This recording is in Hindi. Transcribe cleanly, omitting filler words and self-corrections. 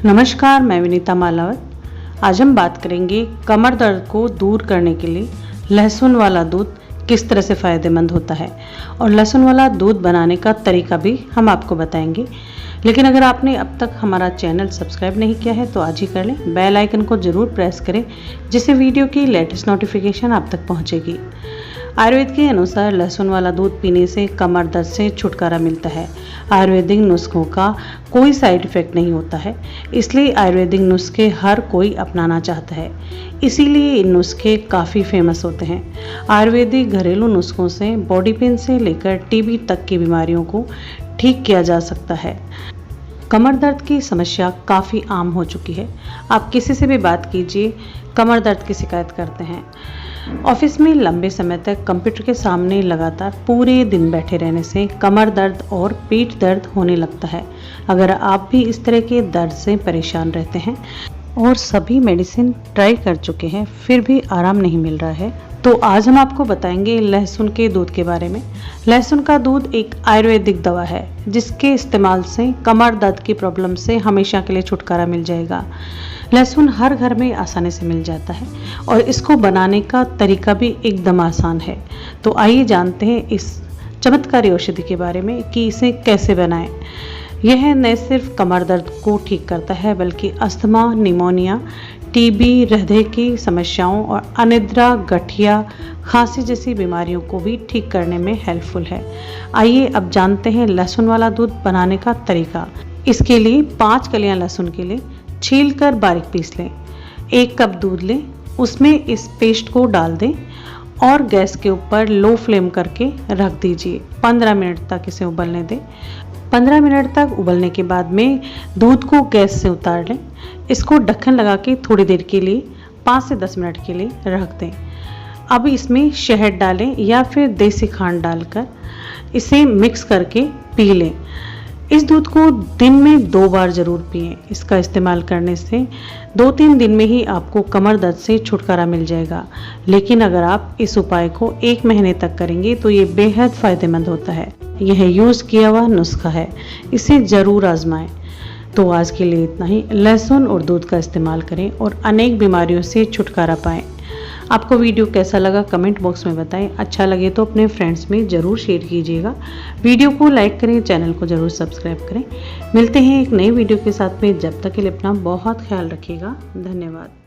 नमस्कार, मैं विनीता मालावत। आज हम बात करेंगे कमर दर्द को दूर करने के लिए लहसुन वाला दूध किस तरह से फ़ायदेमंद होता है और लहसुन वाला दूध बनाने का तरीका भी हम आपको बताएंगे। लेकिन अगर आपने अब तक हमारा चैनल सब्सक्राइब नहीं किया है तो आज ही कर लें। बेल आइकन को ज़रूर प्रेस करें जिससे वीडियो की लेटेस्ट नोटिफिकेशन आप तक पहुंचेगी। आयुर्वेद के अनुसार लहसुन वाला दूध पीने से कमर दर्द से छुटकारा मिलता है। आयुर्वेदिक नुस्खों का कोई साइड इफ़ेक्ट नहीं होता है, इसलिए आयुर्वेदिक नुस्खे हर कोई अपनाना चाहता है। इसीलिए इन नुस्खे काफ़ी फेमस होते हैं। आयुर्वेदिक घरेलू नुस्खों से बॉडी पेन से लेकर टीबी तक की बीमारियों को ठीक किया जा सकता है। कमर दर्द की समस्या काफ़ी आम हो चुकी है। आप किसी से भी बात कीजिए, कमर दर्द की शिकायत करते हैं। ऑफिस में लंबे समय तक कंप्यूटर के सामने लगातार पूरे दिन बैठे रहने से कमर दर्द और पीठ दर्द होने लगता है। अगर आप भी इस तरह के दर्द से परेशान रहते हैं और सभी मेडिसिन ट्राई कर चुके हैं फिर भी आराम नहीं मिल रहा है, तो आज हम आपको बताएंगे लहसुन के दूध के बारे में। लहसुन का दूध एक आयुर्वेदिक दवा है जिसके इस्तेमाल से कमर दर्द की प्रॉब्लम से हमेशा के लिए छुटकारा मिल जाएगा। लहसुन हर घर में आसानी से मिल जाता है और इसको बनाने का तरीका भी एकदम आसान है। तो आइए जानते हैं इस चमत्कारी औषधि के बारे में कि इसे कैसे बनाएं। यह न सिर्फ कमर दर्द को ठीक करता है बल्कि अस्थमा, निमोनिया, टीबी, हृदय की समस्याओं और अनिद्रा, गठिया, खांसी जैसी बीमारियों को भी ठीक करने में हेल्पफुल है। आइए अब जानते हैं लहसुन वाला दूध बनाने का तरीका। इसके लिए 5 कलियां लहसुन के लिए छील कर बारीक पीस लें। 1 कप दूध लें, उसमें इस पेस्ट को डाल दें और गैस के ऊपर लो फ्लेम करके रख दीजिए। 15 मिनट तक इसे उबलने दें। 15 मिनट तक उबलने के बाद में दूध को गैस से उतार लें। इसको ढक्कन लगा के थोड़ी देर के लिए 5 से 10 मिनट के लिए रख दें। अब इसमें शहद डालें या फिर देसी खांड डालकर इसे मिक्स करके पी लें। इस दूध को दिन में 2 बार ज़रूर पिएं। इसका इस्तेमाल करने से 2-3 दिन में ही आपको कमर दर्द से छुटकारा मिल जाएगा। लेकिन अगर आप इस उपाय को 1 महीने तक करेंगे तो ये बेहद फ़ायदेमंद होता है। यह यूज़ किया हुआ नुस्खा है, इसे ज़रूर आजमाएं। तो आज के लिए इतना ही। लहसुन और दूध का इस्तेमाल करें और अनेक बीमारियों से छुटकारा पाएं। आपको वीडियो कैसा लगा कमेंट बॉक्स में बताएं। अच्छा लगे तो अपने फ्रेंड्स में ज़रूर शेयर कीजिएगा। वीडियो को लाइक करें, चैनल को ज़रूर सब्सक्राइब करें। मिलते हैं एक नई वीडियो के साथ में। जब तक के लिए अपना बहुत ख्याल रखिएगा। धन्यवाद।